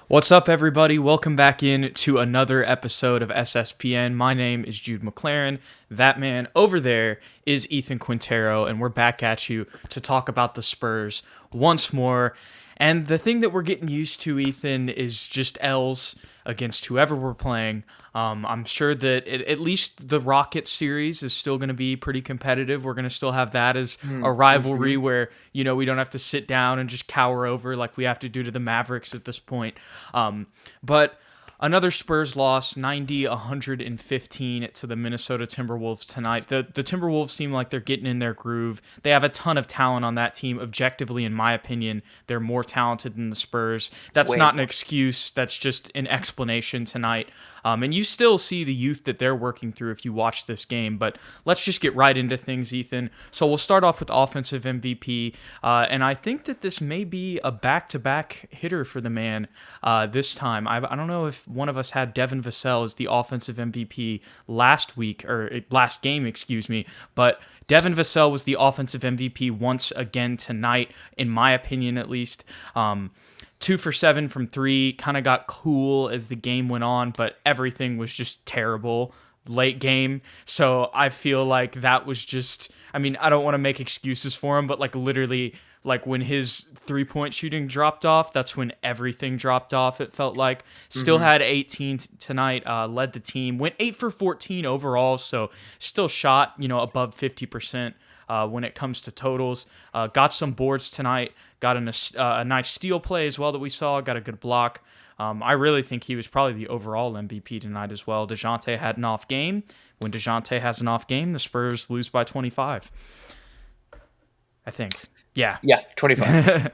What's up, everybody? Welcome back in to another episode of SSPN. My name is Jude McLaren. That man over there is Ethan Quintero, and we're back at you to talk about the Spurs once more. And the thing that we're getting used to, Ethan, is just L's against whoever we're playing. I'm sure that at least the Rockets series is still going to be pretty competitive. We're going to still have that as a rivalry where, we don't have to sit down and just cower over like we have to do to the Mavericks at this point. But another Spurs loss, 90-115 to the Minnesota Timberwolves tonight. The Timberwolves seem like they're getting in their groove. They have a ton of talent on that team. Objectively, in my opinion, they're more talented than the Spurs. That's not an excuse. That's just an explanation tonight. And you still see the youth that they're working through if you watch this game. But let's just get right into things, Ethan. So we'll start off with offensive MVP. And I think that this may be a back-to-back hitter for the man this time. I don't know if one of us had Devin Vassell as the offensive MVP last game, but Devin Vassell was the offensive MVP once again tonight, in my opinion at least. 2 for 7 from 3, kind of got cool as the game went on, but everything was just terrible late game. So I feel like that was just, I don't want to make excuses for him, but literally, when his 3-point shooting dropped off, that's when everything dropped off, it felt like. Still had 18 tonight, led the team, went 8 for 14 overall, so still shot, above 50% when it comes to totals. Got some boards tonight, got a nice steal play as well that we saw, got a good block. I really think he was probably the overall MVP tonight as well. DeJounte had an off game. When DeJounte has an off game, the Spurs lose by 25. I think. Yeah, 25.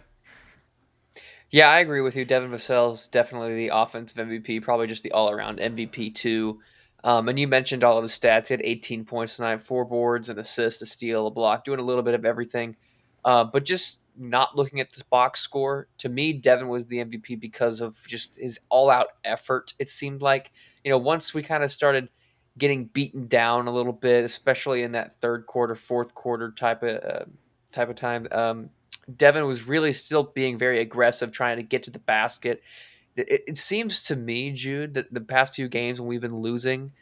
Yeah, I agree with you. Devin Vassell's definitely the offensive MVP, probably just the all-around MVP too. And you mentioned all of the stats. He had 18 points tonight, 4 boards, an assist, a steal, a block, doing a little bit of everything. But just not looking at this box score, to me, Devin was the MVP because of just his all-out effort. It seemed like, once we kind of started getting beaten down a little bit, especially in that third quarter, fourth quarter type of time, Devin was really still being very aggressive, trying to get to the basket. It seems to me, Jude, that the past few games when we've been losing,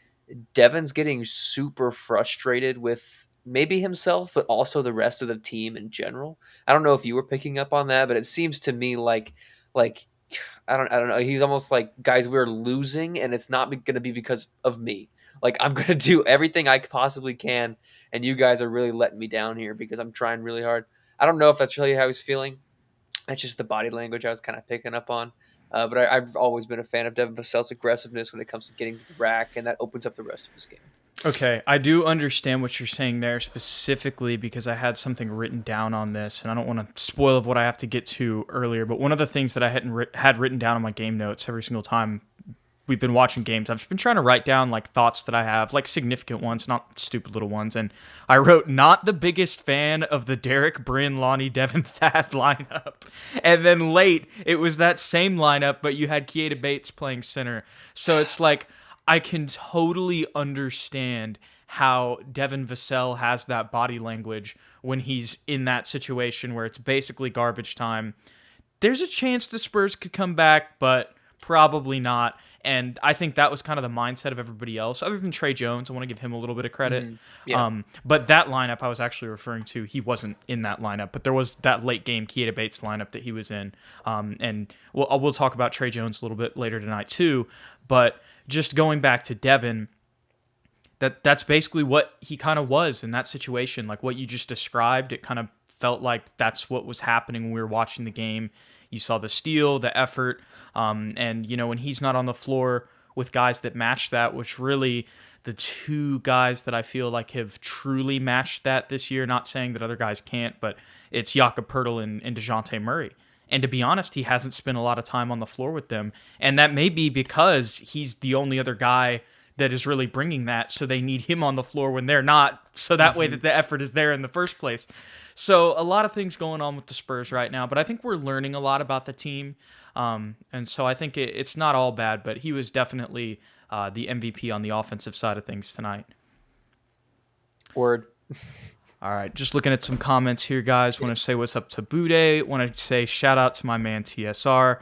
Devin's getting super frustrated with maybe himself, but also the rest of the team in general. I don't know if you were picking up on that, but it seems to me like I don't know. He's almost like, guys, we're losing, and it's not going to be because of me. Like, I'm going to do everything I possibly can, and you guys are really letting me down here because I'm trying really hard. I don't know if that's really how he's feeling. That's just the body language I was kind of picking up on. But I've always been a fan of Devin Vassell's aggressiveness when it comes to getting to the rack, and that opens up the rest of his game. Okay, I do understand what you're saying there specifically because I had something written down on this, and I don't want to spoil what I have to get to earlier, but one of the things that I had written down on my game notes every single time we've been watching games, I've been trying to write down thoughts that I have, significant ones, not stupid little ones. And I wrote, not the biggest fan of the Derek, Bryn, Lonnie, Devin, Thad lineup. And then late, it was that same lineup, but you had Keita Bates playing center. So it's I can totally understand how Devin Vassell has that body language when he's in that situation where it's basically garbage time. There's a chance the Spurs could come back, but probably not. And I think that was kind of the mindset of everybody else, other than Trey Jones. I want to give him a little bit of credit. Yeah. But that lineup I was actually referring to, he wasn't in that lineup. But there was that late game Keita Bates lineup that he was in. And we'll talk about Trey Jones a little bit later tonight too. But just going back to Devin, that's basically what he kind of was in that situation. Like what you just described, it kind of felt like that's what was happening when we were watching the game. You saw the steal, the effort, and when he's not on the floor with guys that match that, which really the two guys that I feel like have truly matched that this year, not saying that other guys can't, but it's Jakob Poeltl and DeJounte Murray. And to be honest, he hasn't spent a lot of time on the floor with them. And that may be because he's the only other guy that is really bringing that, so they need him on the floor when they're not, so that way that the effort is there in the first place. So a lot of things going on with the Spurs right now, but I think we're learning a lot about the team. And so I think it's not all bad, but he was definitely the MVP on the offensive side of things tonight. Word. All right, just looking at some comments here, guys. Want to say what's up to Bude. Want to say shout out to my man TSR.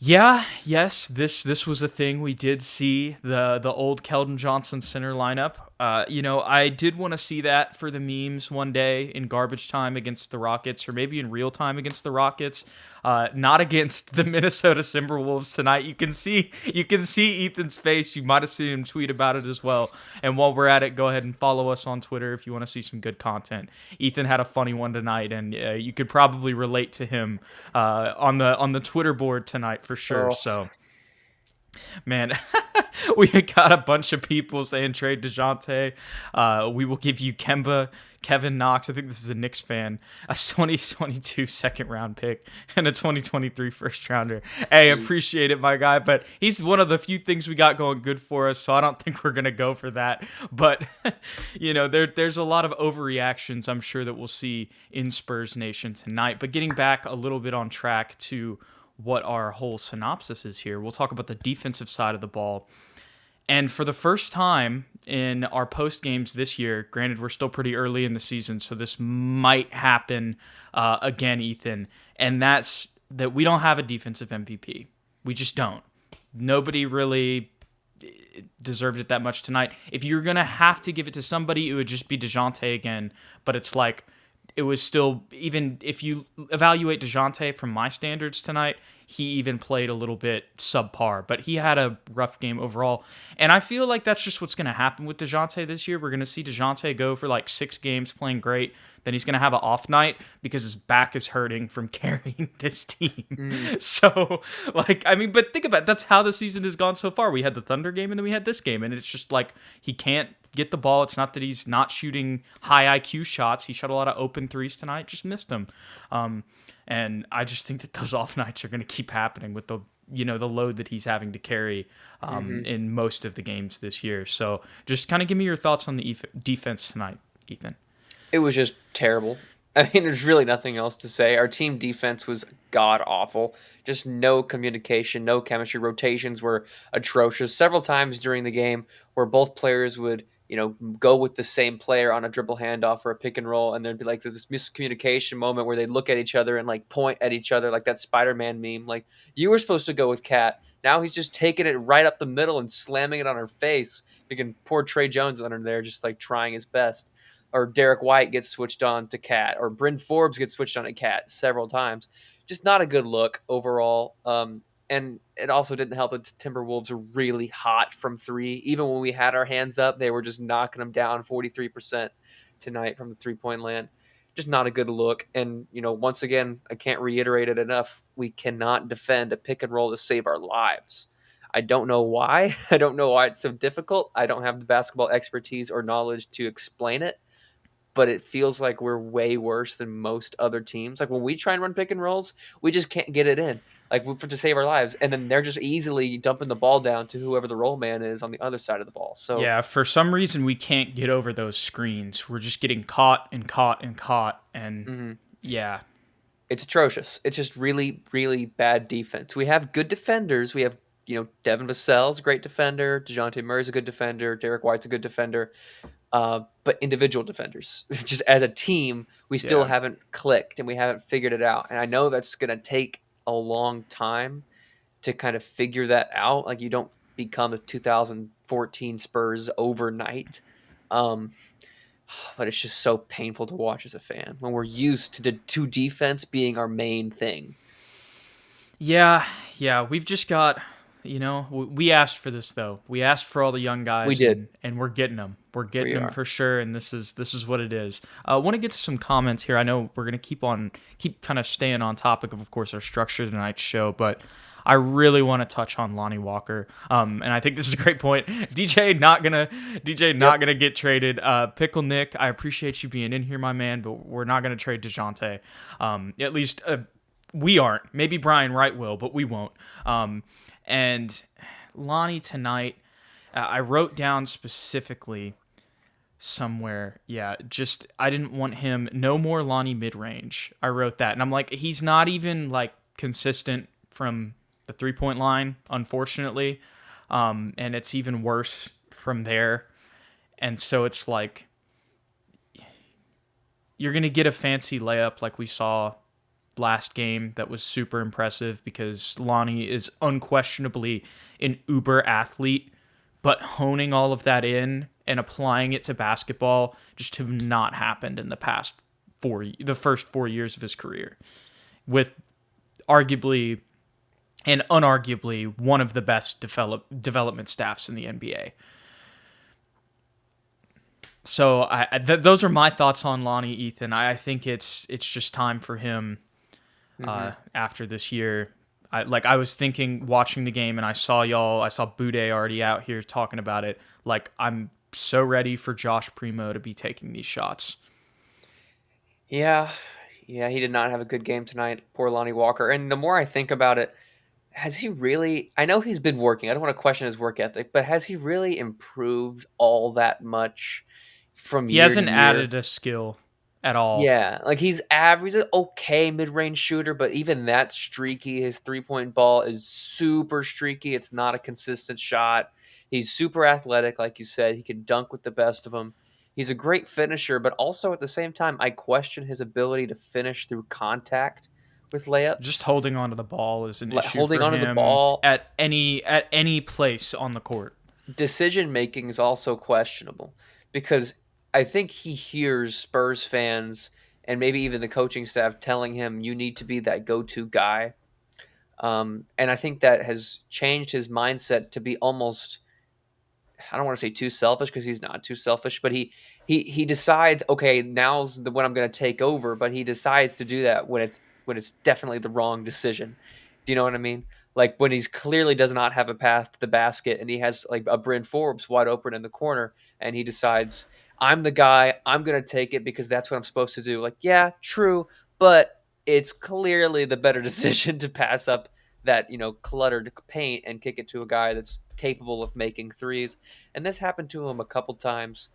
Yes, this was a thing. We did see the old Keldon Johnson center lineup. I did want to see that for the memes one day in garbage time against the Rockets, or maybe in real time against the Rockets. Not against the Minnesota Timberwolves tonight. You can see Ethan's face. You might have seen him tweet about it as well. And while we're at it, go ahead and follow us on Twitter if you want to see some good content. Ethan had a funny one tonight, and you could probably relate to him on the Twitter board tonight for sure. Oh, So, man, we got a bunch of people saying trade DeJounte. We will give you Kevin Knox. I think this is a Knicks fan. A 2022 second round pick and a 2023 first rounder. Hey, appreciate it, my guy. But he's one of the few things we got going good for us. So I don't think we're gonna go for that. But there's a lot of overreactions I'm sure that we'll see in Spurs Nation tonight. But getting back a little bit on track to what our whole synopsis is here, we'll talk about the defensive side of the ball. And for the first time in our post games this year, granted we're still pretty early in the season, so this might happen again, Ethan. And that's that we don't have a defensive MVP. We just don't. Nobody really deserved it that much tonight. If you're gonna have to give it to somebody, it would just be DeJounte again. But it's like it was still, even if you evaluate DeJounte from my standards tonight, he even played a little bit subpar, but he had a rough game overall. And I feel like that's just what's going to happen with DeJounte this year. We're going to see DeJounte go for like 6 games playing great. Then he's going to have an off night because his back is hurting from carrying this team. So, but think about it. That's how the season has gone so far. We had the Thunder game and then we had this game. And it's just like he can't get the ball. It's not that he's not shooting high IQ shots. He shot a lot of open threes tonight, just missed them. And I just think that those off nights are going to keep happening with the load that he's having to carry in most of the games this year. So just kind of give me your thoughts on the defense tonight, Ethan. it was just terrible. I mean, there's really nothing else to say. Our team defense was god awful. Just no communication, no chemistry. Rotations were atrocious. Several times during the game where both players would, go with the same player on a dribble handoff or a pick and roll, and there'd be like this miscommunication moment where they'd look at each other and like point at each other, like that Spider-Man meme. Like, you were supposed to go with Cat. Now he's just taking it right up the middle and slamming it on her face. Thinking poor Trey Jones under there, just like trying his best. Or Derek White gets switched on to Cat, or Bryn Forbes gets switched on to Cat several times. Just not a good look overall. And it also didn't help that the Timberwolves are really hot from 3. Even when we had our hands up, they were just knocking them down 43% tonight from the 3-point land. Just not a good look. And, once again, I can't reiterate it enough. We cannot defend a pick and roll to save our lives. I don't know why. I don't know why it's so difficult. I don't have the basketball expertise or knowledge to explain it. But it feels like we're way worse than most other teams. Like when we try and run pick and rolls, we just can't get it in, to save our lives. And then they're just easily dumping the ball down to whoever the roll man is on the other side of the ball. So yeah, for some reason we can't get over those screens. We're just getting caught and caught and caught, and yeah, it's atrocious. It's just really, really bad defense. We have good defenders. We have Devin Vassell's a great defender. DeJounte Murray's a good defender. Derek White's a good defender. But individual defenders, just as a team, we still haven't clicked and we haven't figured it out. And I know that's going to take a long time to kind of figure that out. Like, you don't become the 2014 Spurs overnight. But it's just so painful to watch as a fan when we're used to defense being our main thing. Yeah, we've just got... we asked for this though. We asked for all the young guys. We did, and we're getting them. We're getting them for sure. And this is what it is. I want to get to some comments here. I know we're gonna keep kind of staying on topic of course, our structure of tonight's show, but I really want to touch on Lonnie Walker. And I think this is a great point. DJ not gonna get traded. Pickle Nick, I appreciate you being in here, my man, but we're not gonna trade DeJounte. At least we aren't. Maybe Brian Wright will, but we won't. And Lonnie tonight, I wrote down specifically somewhere, I didn't want him, no more Lonnie mid-range. I wrote that, and I'm like, he's not even like consistent from the 3-point line, unfortunately, and it's even worse from there. And so it's like, you're going to get a fancy layup like we saw last game that was super impressive because Lonnie is unquestionably an uber athlete, but honing all of that in and applying it to basketball just have not happened in the first 4 years of his career, with arguably and unarguably one of the best development staffs in the NBA. So those are my thoughts on Lonnie Ethan. I think it's just time for him after this year. I was thinking watching the game, and I saw Bude already out here talking about it. Like, I'm so ready for Josh Primo to be taking these shots. Yeah, he did not have a good game tonight. Poor Lonnie Walker. And the more I think about it, has he really? I know he's been working. I don't want to question his work ethic, but has he really improved all that much from He year to hasn't year? added a skill at all. Yeah, like he's average, he's an okay mid-range shooter, but even that streaky. His three-point ball is super streaky. It's not a consistent shot. He's super athletic, like you said. He can dunk with the best of them. He's a great finisher, but also at the same time, I question his ability to finish through contact with Just layups. holding onto the ball is an issue Holding for onto the him ball, at any place on the court. decision making is also questionable because I think he hears Spurs fans and maybe even the coaching staff telling him you need to be that go-to guy. And I think that has changed his mindset to be almost, I don't want to say too selfish because he's not too selfish, but he decides, okay, now's when I'm going to take over, but he decides to do that when it's definitely the wrong decision. Do you know what I mean? Like when he's clearly does not have a path to the basket and he has like a Bryn Forbes wide open in the corner and he decides, I'm the guy, I'm going to take it because that's what I'm supposed to do. Like, yeah, true, but it's clearly the better decision to pass up that, cluttered paint and kick it to a guy that's capable of making threes. And this happened to him a couple times,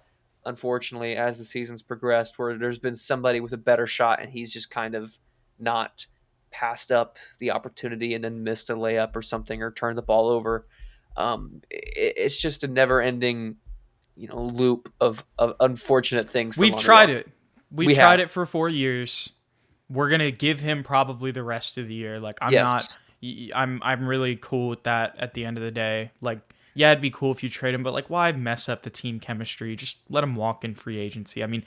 unfortunately, as the season's progressed, where there's been somebody with a better shot and he's just kind of not passed up the opportunity and then missed a layup or something or turned the ball over. It's just a never-ending, loop of unfortunate things for We've Lonnie tried Walker. it. We We tried have. it for 4 years. We're gonna give him probably the rest of the year. Like, I'm not. Yes. I'm really cool with that. At the end of the day, like, yeah, it'd be cool if you trade him, but like, why mess up the team chemistry? Just let him walk in free agency. I mean,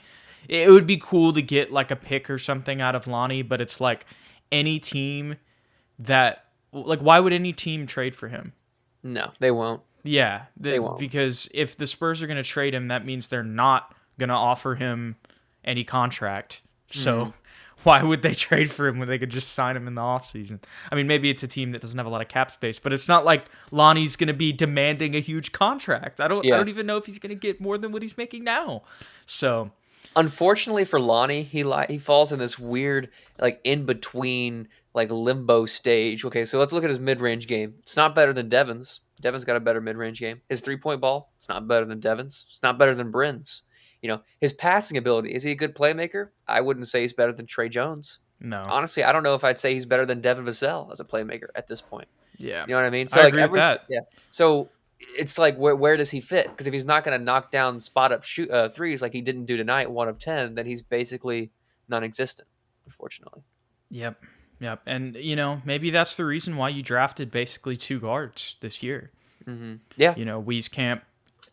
it would be cool to get like a pick or something out of Lonnie, but it's like any team that, like, why would any team trade for him? No, they won't. Yeah, They won't. because if the Spurs are going to trade him, that means they're not going to offer him any contract. So why would they trade for him when they could just sign him in the offseason? I mean, maybe it's a team that doesn't have a lot of cap space, but it's not like Lonnie's going to be demanding a huge contract. I Yeah. don't even know if he's going to get more than what he's making now. So, Unfortunately for Lonnie, he falls in this weird like in between like limbo stage. Okay, so let's look at his mid range game. It's not better than Devin's. Devin's got a better mid range game. His 3-point ball, it's not better than Devin's. It's not better than Bryn's. His passing ability, is he a good playmaker? I wouldn't say he's better than Trey Jones. no. Honestly, I don't know if I'd say he's better than Devin Vassell as a playmaker at this point. Yeah. You know what I mean? So I like agree with everything, that. yeah. So it's like where does he fit? Because if he's not going to knock down spot up shoot threes like he didn't do tonight, 1 of 10, then he's basically non-existent, unfortunately. Yep. Yep. And, maybe that's the reason why you drafted basically 2 guards this year. Yeah, Wieskamp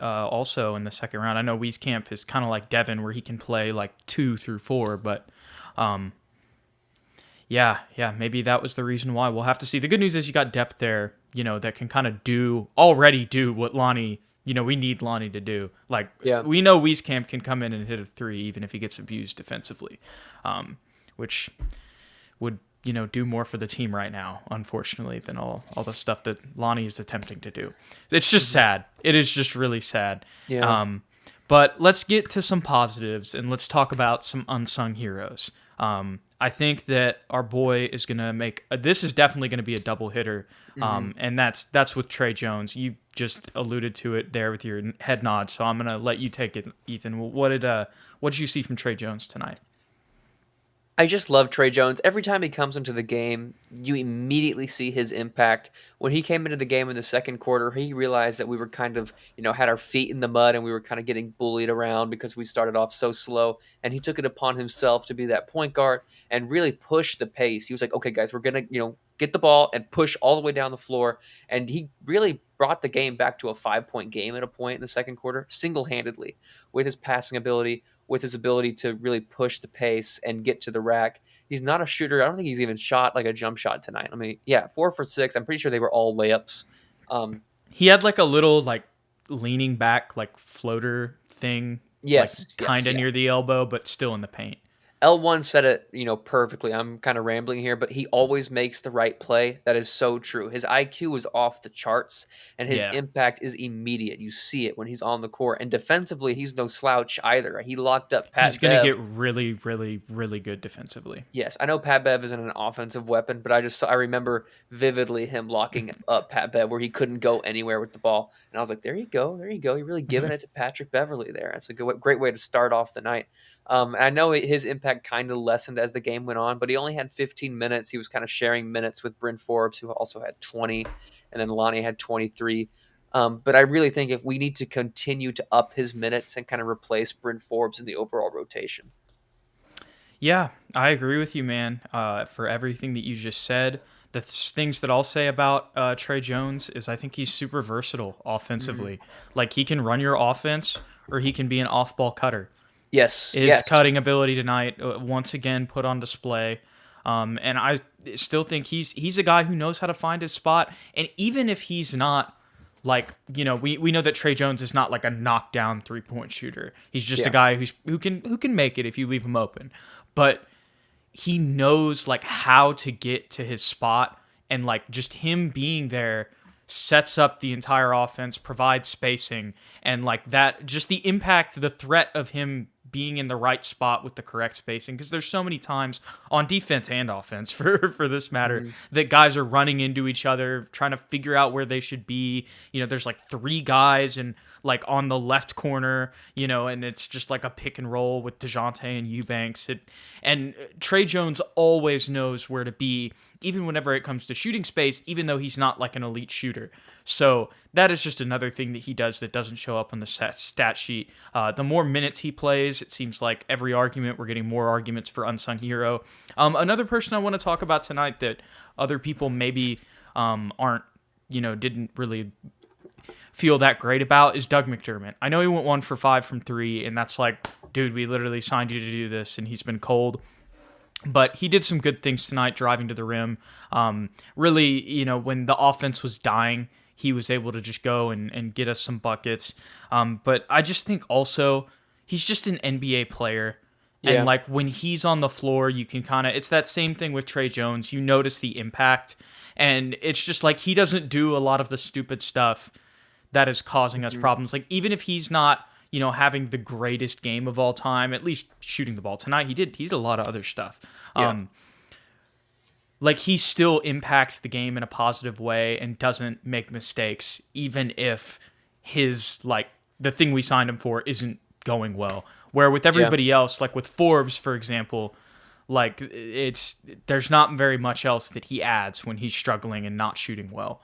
also in the second round. I know Wieskamp is kind of like Devin, where he can play like 2 through 4, but yeah, maybe that was the reason why. We'll have to see. The good news is you got depth there, that can kind of already do what Lonnie, we need Lonnie to do. Like, yeah. we know Wieskamp can come in and hit a 3 even if he gets abused defensively, which would, do more for the team right now, unfortunately, than all the stuff that Lonnie is attempting to do. It's just sad. It is just really sad. Yeah. But let's get to some positives and let's talk about some unsung heroes. I think that our boy is going to make this is definitely going to be a double hitter. And that's with Trey Jones. You just alluded to it there with your head nod, so I'm going to let you take it, Ethan. What did you see from Trey Jones tonight? I just love Trey Jones. Every time he comes into the game, you immediately see his impact. When he came into the game in the second quarter, he realized that we were kind of, had our feet in the mud and we were kind of getting bullied around because we started off so slow. And he took it upon himself to be that point guard and really push the pace. He was like, okay, guys, we're going to, get the ball and push all the way down the floor. And he really brought the game back to a 5-point game at a point in the second quarter, single handedly, with his passing ability, with his ability to really push the pace and get to the rack. He's not a shooter. I don't think he's even shot like a jump shot tonight. I mean, yeah, 4 for 6. I'm pretty sure they were all layups. Um, He had like a little like leaning back like floater thing, like yes, kind yes, of yeah. near the elbow, but still in the paint. L1 said it, perfectly. I'm kind of rambling here, but he always makes the right play. That is so true. His IQ is off the charts, and his Yeah. impact is immediate. You see it when he's on the court. And defensively, he's no slouch either. He locked up He's Pat going to Bev. get really, really, really good defensively. Yes, I know Pat Bev isn't an offensive weapon, but I remember vividly him locking up Pat Bev where he couldn't go anywhere with the ball, and I was like, there you go, there you go. You're really giving it to Patrick Beverly there. That's a great way to start off the night. I know his impact kind of lessened as the game went on, but he only had 15 minutes. He was kind of sharing minutes with Bryn Forbes, who also had 20, and then Lonnie had 23. But I really think if we need to continue to up his minutes and kind of replace Bryn Forbes in the overall rotation. Yeah, I agree with you, man. For everything that you just said, the things that I'll say about Trey Jones is I think he's super versatile Mhm. offensively. Like he can run your offense, or he can be an off-ball cutter. Yes, His yes. cutting ability tonight once again put on display. And I still think he's a guy who knows how to find his spot. And even if he's not like, we know that Trey Jones is not like a knockdown 3-point shooter. He's just a Yeah. guy who can make it if you leave him open. But he knows like how to get to his spot, and like just him being there sets up the entire offense, provides spacing, and like that just the impact, the threat of him being in the right spot with the correct spacing, because there's so many times on defense and offense for this matter Mhm. that guys are running into each other trying to figure out where they should be. There's like three guys and like on the left corner, and it's just like a pick and roll with DeJounte and Eubanks. And Trey Jones always knows where to be, even whenever it comes to shooting space, even though he's not like an elite shooter. So that is just another thing that he does that doesn't show up on the stat sheet. The more minutes he plays, it seems like every argument, we're getting more arguments for unsung hero. Another person I want to talk about tonight that other people maybe aren't, didn't really feel that great about is Doug McDermott. I know he went 1 for 5 from three, and that's like, dude, we literally signed you to do this, and he's been cold. But he did some good things tonight, driving to the rim. Really, when the offense was dying, he was able to just go and get us some buckets. But I just think also he's just an NBA player. And Yeah. like when he's on the floor, you can it's that same thing with Trey Jones. You notice the impact. And it's just like he doesn't do a lot of the stupid stuff that is causing us Mhm. problems. Like even if he's not, having the greatest game of all time, at least shooting the ball tonight, he did a lot of other stuff. Yeah. Like he still impacts the game in a positive way and doesn't make mistakes, even if his like the thing we signed him for isn't going well. Where with Yeah. everybody else, like with Forbes, for example, like there's not very much else that he adds when he's struggling and not shooting well.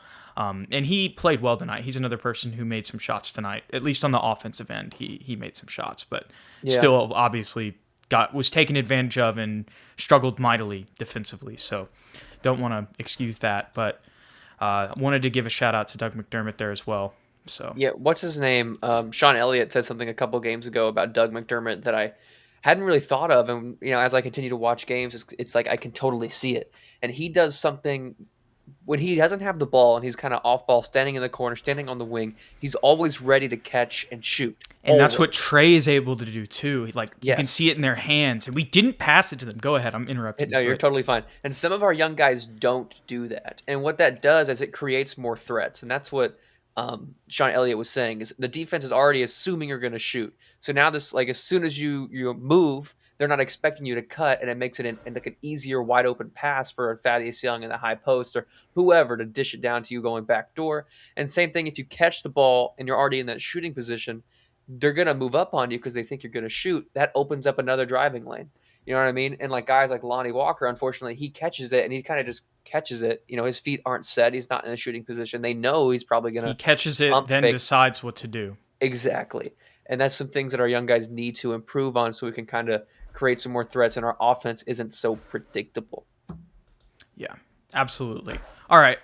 And he played well tonight. He's another person who made some shots tonight, at least on the offensive end. He made some shots, but Yeah. still obviously was taken advantage of and struggled mightily defensively. So don't want to excuse that, but wanted to give a shout out to Doug McDermott there as well. So Yeah. What's his name? Sean Elliott said something a couple games ago about Doug McDermott that I hadn't really thought of. And, as I continue to watch games, it's like I can totally see it. And he does something when he doesn't have the ball and he's kind of off ball, standing in the corner, standing on the wing. He's always ready to catch and shoot. and that's what Always. Trey is able to do too. Like you can Yes. see it in their hands, and we didn't pass it to them. Go ahead, I'm interrupting you, No, you're but totally fine. And some of our young guys don't do that. And what that does is it creates more threats. And that's what Sean Elliott was saying is the defense is already assuming you're going to shoot. So now this, like, as soon as you move, they're not expecting you to cut, and it makes it in like an easier wide open pass for Thaddeus Young in the high post or whoever to dish it down to you going back door. And same thing if you catch the ball and you're already in that shooting position, they're going to move up on you because they think you're going to shoot. That opens up another driving lane. You know what I mean? And like guys like Lonnie Walker, unfortunately, he catches it and he kind of just catches it. You know, his feet aren't set. He's not in a shooting position. They know he's probably going He to catches it, pump then fake. decides what to do. Exactly. And that's some things that our young guys need to improve on so we can kind of create some more threats and our offense isn't so predictable. Yeah, absolutely. All right.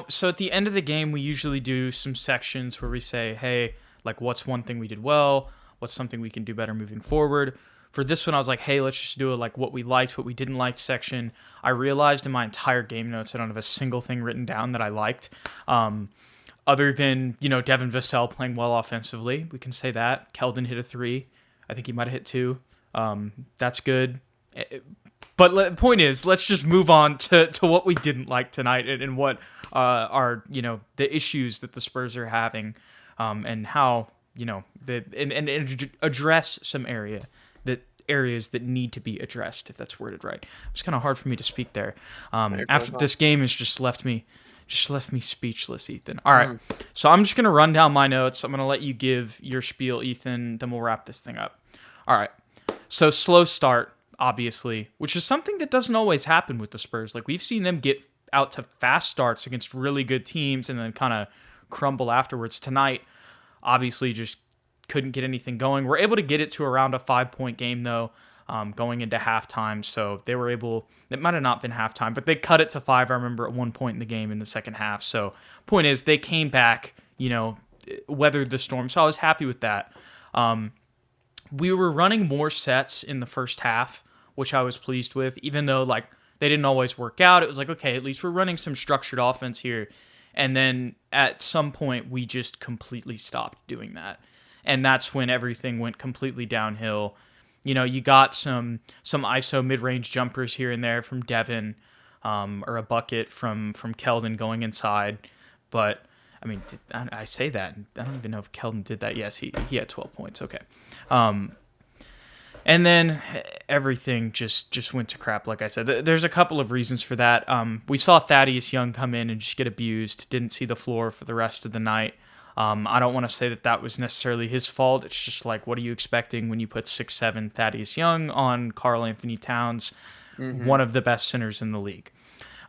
So at the end of the game, we usually do some sections where we say, hey, like, what's one thing we did well? What's something we can do better moving forward? For this one, I was like, hey, let's just do a like what we liked, what we didn't like section. I realized in my entire game notes, I don't have a single thing written down that I liked. Other than, Devin Vassell playing well offensively. We can say that. Keldon hit a 3. I think he might have hit 2. That's good. But the point is, let's just move on to what we didn't like tonight and what are, the issues that the Spurs are having and how, and address some areas that need to be addressed, if that's worded right. It's kind of hard for me to speak there. After this game has just left me speechless, Ethan. All right, so I'm just going to run down my notes. I'm going to let you give your spiel, Ethan, then we'll wrap this thing up. All right, so slow start, obviously, which is something that doesn't always happen with the Spurs. Like, we've seen them get out to fast starts against really good teams and then kind of crumble afterwards. Tonight, obviously, just couldn't get anything going. We're able to get it to around a 5-point game, though, going into halftime. So they were able, it might have not been halftime, but they cut it to 5, I remember, at one point in the game in the second half. So point is, they came back, weathered the storm. So I was happy with that. We were running more sets in the first half, which I was pleased with, even though like they didn't always work out. It was like, okay, at least we're running some structured offense here. And then at some point, we just completely stopped doing that. And that's when everything went completely downhill. You got some ISO mid-range jumpers here and there from Devin, or a bucket from Keldon going inside. But, I mean, I say that. I don't even know if Keldon did that. Yes, he had 12 points. Okay. And then everything just went to crap, like I said. There's a couple of reasons for that. We saw Thaddeus Young come in and just get abused. Didn't see the floor for the rest of the night. I don't want to say that was necessarily his fault. It's just like, what are you expecting when you put 6'7" Thaddeus Young on Karl Anthony Towns, one of the best centers in the league?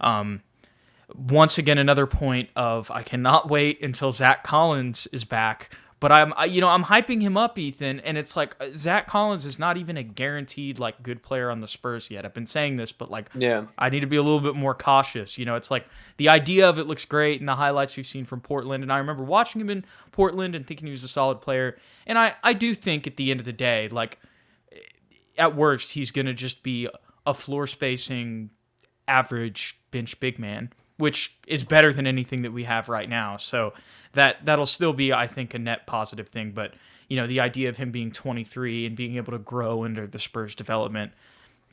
Once again, another point of I cannot wait until Zach Collins is back. But I'm hyping him up, Ethan, and it's like Zach Collins is not even a guaranteed like good player on the Spurs yet. I've been saying this, but like, I need to be a little bit more cautious. It's like the idea of it looks great in the highlights we've seen from Portland, and I remember watching him in Portland and thinking he was a solid player. And I do think at the end of the day, like at worst, he's gonna just be a floor spacing average bench big man, which is better than anything that we have right now. So that'll still be, I think, a net positive thing. But, the idea of him being 23 and being able to grow under the Spurs development,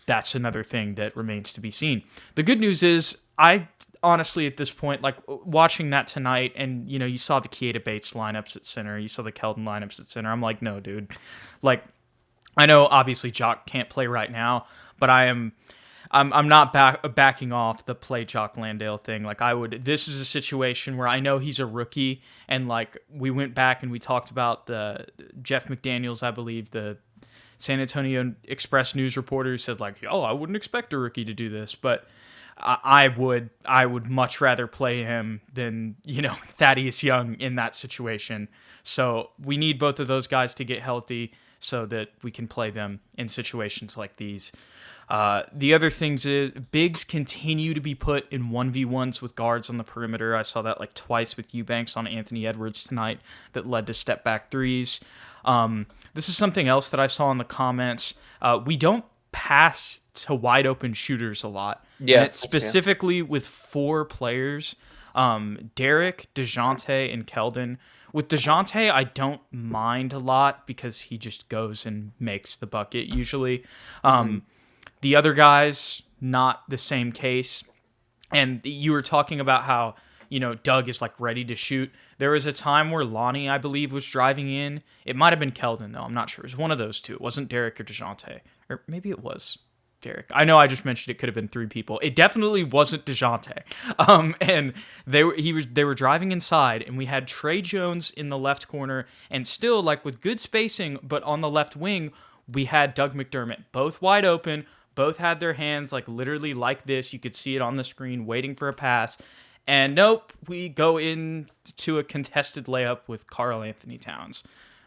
that's another thing that remains to be seen. The good news is, I honestly, at this point, like watching that tonight, and, you saw the Keita Bates lineups at center, you saw the Keldon lineups at center. I'm like, no, dude. Like, I know, obviously, Jock can't play right now, but I'm not backing off the play Jock Landale thing. Like this is a situation where I know he's a rookie, and like we went back and we talked about the Jeff McDaniels, I believe, the San Antonio Express news reporter who said like, oh, I wouldn't expect a rookie to do this, but I would much rather play him than, Thaddeus Young in that situation. So we need both of those guys to get healthy so that we can play them in situations like these. The other things is bigs continue to be put in 1v1s with guards on the perimeter. I saw that like twice with Eubanks on Anthony Edwards tonight that led to step back threes. This is something else that I saw in the comments. We don't pass to wide open shooters a lot. Yeah. And it's specifically with 4 players, Derek, DeJounte, and Keldon. With DeJounte, I don't mind a lot because he just goes and makes the bucket usually. The other guys, not the same case. And you were talking about how, Doug is like ready to shoot. There was a time where Lonnie, I believe, was driving in. It might have been Keldon, though. I'm not sure. It was one of those two. It wasn't Derek or DeJounte. Or maybe it was Derek. I know I just mentioned it could have been 3 people. It definitely wasn't DeJounte. And they were driving inside, and we had Trey Jones in the left corner, and still like with good spacing, but on the left wing, we had Doug McDermott, both wide open, both had their hands like literally like this. You could see it on the screen waiting for a pass. And nope, we go into a contested layup with Karl Anthony Towns.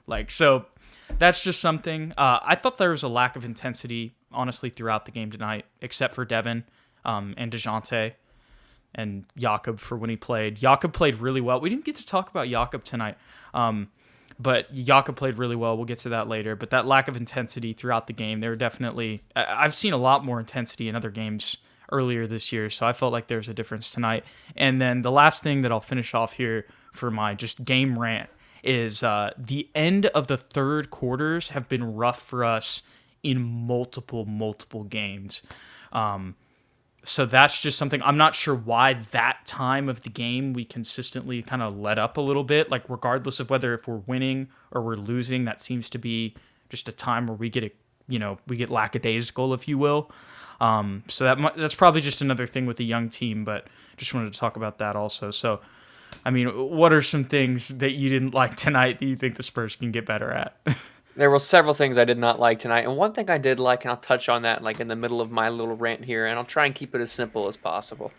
Like, so that's just something. I thought there was a lack of intensity, honestly, throughout the game tonight, except for Devin and DeJounte and Jakob for when he played. Jakob played really well. We didn't get to talk about Jakob tonight, but Jakob played really well. We'll get to that later. But that lack of intensity throughout the game, they were definitely... I've seen a lot more intensity in other games earlier this year, so I felt like there was a difference tonight. And then the last thing that I'll finish off here for my just game rant is the end of the third quarters have been rough for us in multiple games. So that's just something. I'm not sure why that time of the game we consistently kind of let up a little bit, like regardless of whether if we're winning or we're losing, that seems to be just a time where we get we get lackadaisical, if you will. So that's probably just another thing with a young team, but just wanted to talk about that also. So, I mean, what are some things that you didn't like tonight that you think the Spurs can get better at? There were several things I did not like tonight, and one thing I did like, and I'll touch on that like in the middle of my little rant here, and I'll try and keep it as simple as possible.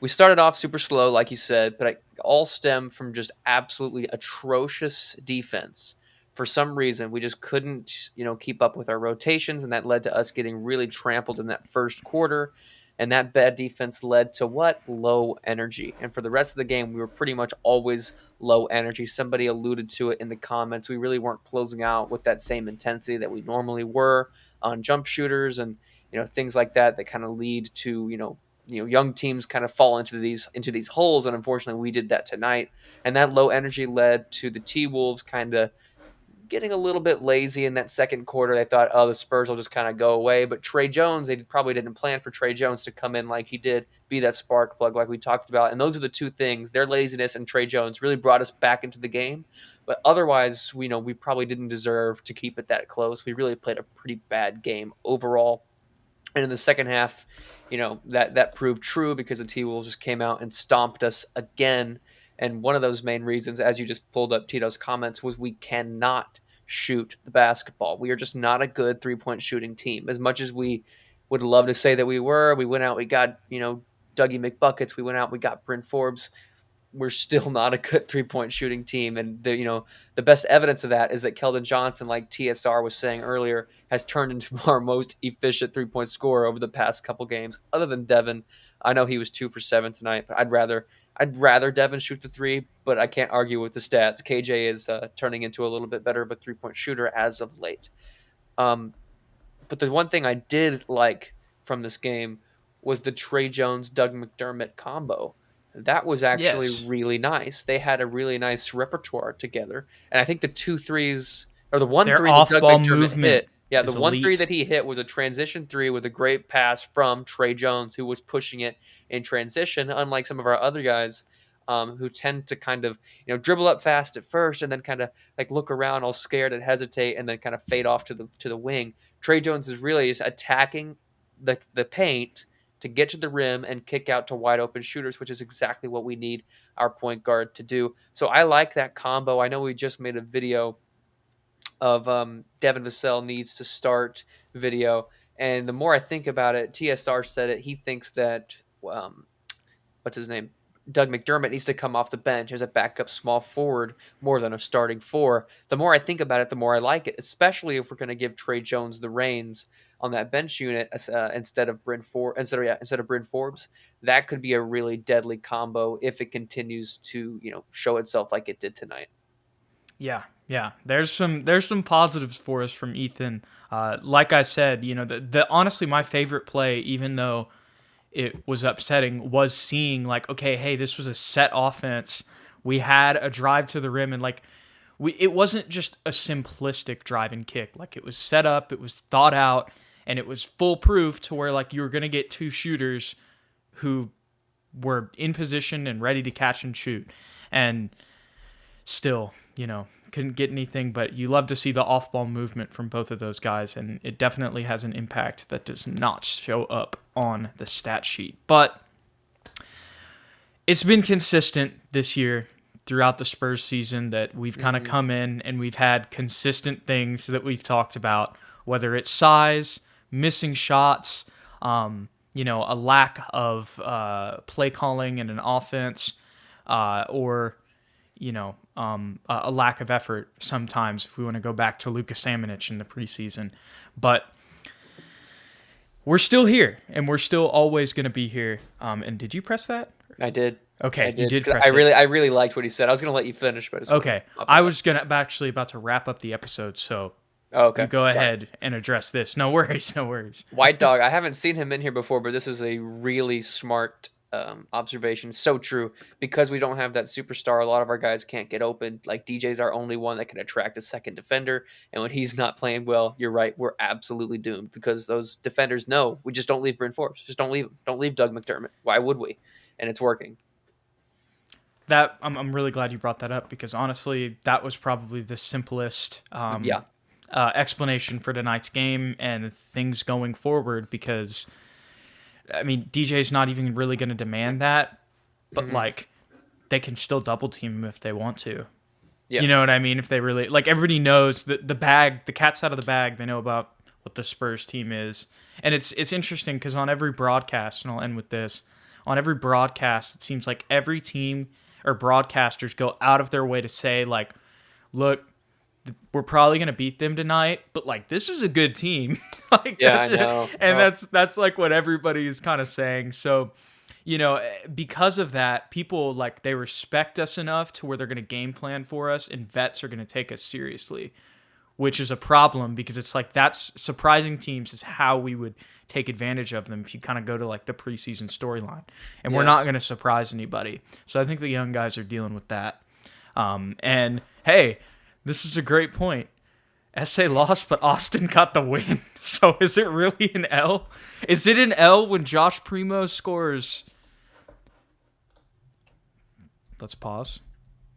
We started off super slow, like you said, but it all stemmed from just absolutely atrocious defense. For some reason, we just couldn't, keep up with our rotations, and that led to us getting really trampled in that first quarter. And that bad defense led to what? Low energy. And for the rest of the game, we were pretty much always low energy. Somebody alluded to it in the comments. We really weren't closing out with that same intensity that we normally were on jump shooters and things like that kind of lead to young teams kind of fall into these holes. And unfortunately, we did that tonight. And that low energy led to the T-Wolves kind of getting a little bit lazy in that second quarter. They thought, oh, the Spurs will just kind of go away. But Trey Jones, they probably didn't plan for Trey Jones to come in like he did, be that spark plug like we talked about. And those are the two things, their laziness and Trey Jones really brought us back into the game. But otherwise, we probably didn't deserve to keep it that close. We really played a pretty bad game overall. And in the second half, that proved true because the T-Wolves just came out and stomped us again. And one of those main reasons, as you just pulled up Tito's comments, was we cannot shoot the basketball. We are just not a good three-point shooting team. As much as we would love to say that we were, we went out, we got, Dougie McBuckets, we went out, we got Bryn Forbes. We're still not a good three-point shooting team. And the best evidence of that is that Keldon Johnson, like TSR was saying earlier, has turned into our most efficient three-point scorer over the past couple games, other than Devin. I know he was 2 for 7 tonight, but I'd rather Devin shoot the three, but I can't argue with the stats. KJ is turning into a little bit better of a three-point shooter as of late. But the one thing I did like from this game was the Trey Jones, Doug McDermott combo. That was actually really nice. They had a really nice repertoire together. And I think the 2 threes, or the 1 Their 3 that Doug off-ball McDermott movement hit. Yeah, the 1 3 elite. that he hit was a transition 3 with a great pass from Trey Jones, who was pushing it in transition, unlike some of our other guys who tend to kind of, dribble up fast at first and then kind of like look around all scared and hesitate and then kind of fade off to the wing. Trey Jones is really just attacking the paint to get to the rim and kick out to wide open shooters, which is exactly what we need our point guard to do. So I like that combo. I know we just made a video of Devin Vassell needs to start video. And the more I think about it, TSR said it, he thinks that, what's his name? Doug McDermott needs to come off the bench as a backup small forward more than a starting 4. The more I think about it, the more I like it, especially if we're going to give Trey Jones the reins on that bench unit instead of Bryn Forbes. That could be a really deadly combo if it continues to show itself like it did tonight. Yeah. There's some positives for us from Ethan. Like I said, the honestly my favorite play, even though it was upsetting, was seeing like, okay, hey, this was a set offense. We had a drive to the rim, and it wasn't just a simplistic drive and kick. Like, it was set up, it was thought out, and it was foolproof to where like you were gonna get 2 shooters who were in position and ready to catch and shoot. And still, couldn't get anything, but you love to see the off-ball movement from both of those guys, and it definitely has an impact that does not show up on the stat sheet. But it's been consistent this year throughout the Spurs season that we've kind of come in and we've had consistent things that we've talked about whether it's size, missing shots, a lack of play calling in an offense, or a lack of effort sometimes, if we want to go back to Luka Samanic in the preseason. But we're still here, and we're still always going to be here. And did you press that? I did. Okay, I did. you did press I it. really liked what he said. I was going to let you finish, but Okay. I was actually about to wrap up the episode, so okay. You go ahead and address this. No worries, no worries. White Dog, I haven't seen him in here before, but this is a really smart observation. So true. Because we don't have that superstar, a lot of our guys can't get open. Like, DJ's our only one that can attract a second defender. And when he's not playing well, you're right, we're absolutely doomed. Because those defenders know we just don't leave Bryn Forbes. Just don't leave him. Don't leave Doug McDermott. Why would we? And it's working. I'm really glad you brought that up, because honestly, that was probably the simplest explanation for tonight's game and things going forward, because I mean, DJ's not even really going to demand that, but like, they can still double team him if they want to. Yeah. You know what I mean? If they really, like, everybody knows that the cat's out of the bag. They know about what the Spurs team is. And it's interesting because on every broadcast, and I'll end with this, on every broadcast, it seems like every team or broadcasters go out of their way to say, like, look, we're probably going to beat them tonight, but like, this is a good team. Like, yeah, I know. And that's like what everybody is kind of saying. So, because of that, people, like, they respect us enough to where they're going to game plan for us, and vets are going to take us seriously, which is a problem, because it's like, that's surprising teams is how we would take advantage of them if you kind of go to like the preseason storyline, and we're not going to surprise anybody. So I think the young guys are dealing with that. And hey, this is a great point. SA lost, but Austin got the win. So is it really an L? Is it an L when Josh Primo scores? Let's pause.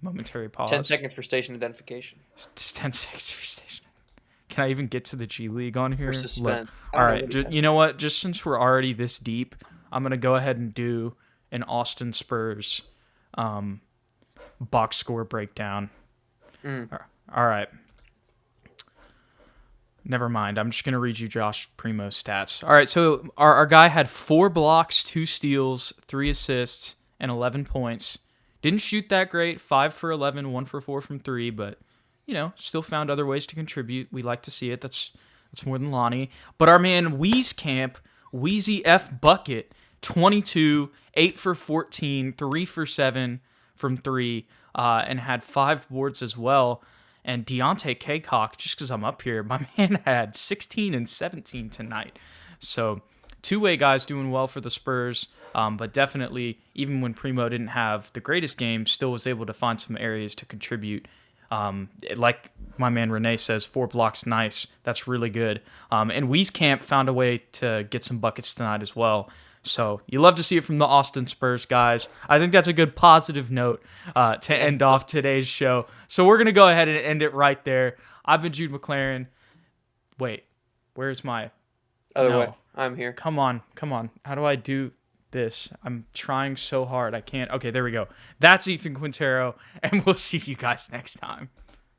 Momentary pause. 10 seconds for station identification. Just 10 seconds for station. Can I even get to the G League on here? For suspense. All right. You know what? Just since we're already this deep, I'm going to go ahead and do an Austin Spurs box score breakdown. All right. Never mind. I'm just going to read you Josh Primo's stats. All right. So our guy had 4 blocks, 2 steals, 3 assists, and 11 points. Didn't shoot that great. 5 for 11, 1 for 4 from 3, but still found other ways to contribute. We like to see it. That's more than Lonnie. But our man Wheezy F Bucket, 22, 8 for 14, 3 for 7 from 3, and had 5 boards as well. And Deontay Kaycock, just because I'm up here, my man had 16 and 17 tonight. So two-way guys doing well for the Spurs, but definitely, even when Primo didn't have the greatest game, still was able to find some areas to contribute. Like my man Renee says, 4 blocks, nice. That's really good. And Wieskamp found a way to get some buckets tonight as well. So you love to see it from the Austin Spurs guys. I think that's a good positive note to end off today's show. So we're going to go ahead and end it right there. I've been Jude McLaren. Wait, where's my... Other way. I'm here. Come on. How do I do this? I'm trying so hard. I can't. Okay, there we go. That's Ethan Quintero, and we'll see you guys next time.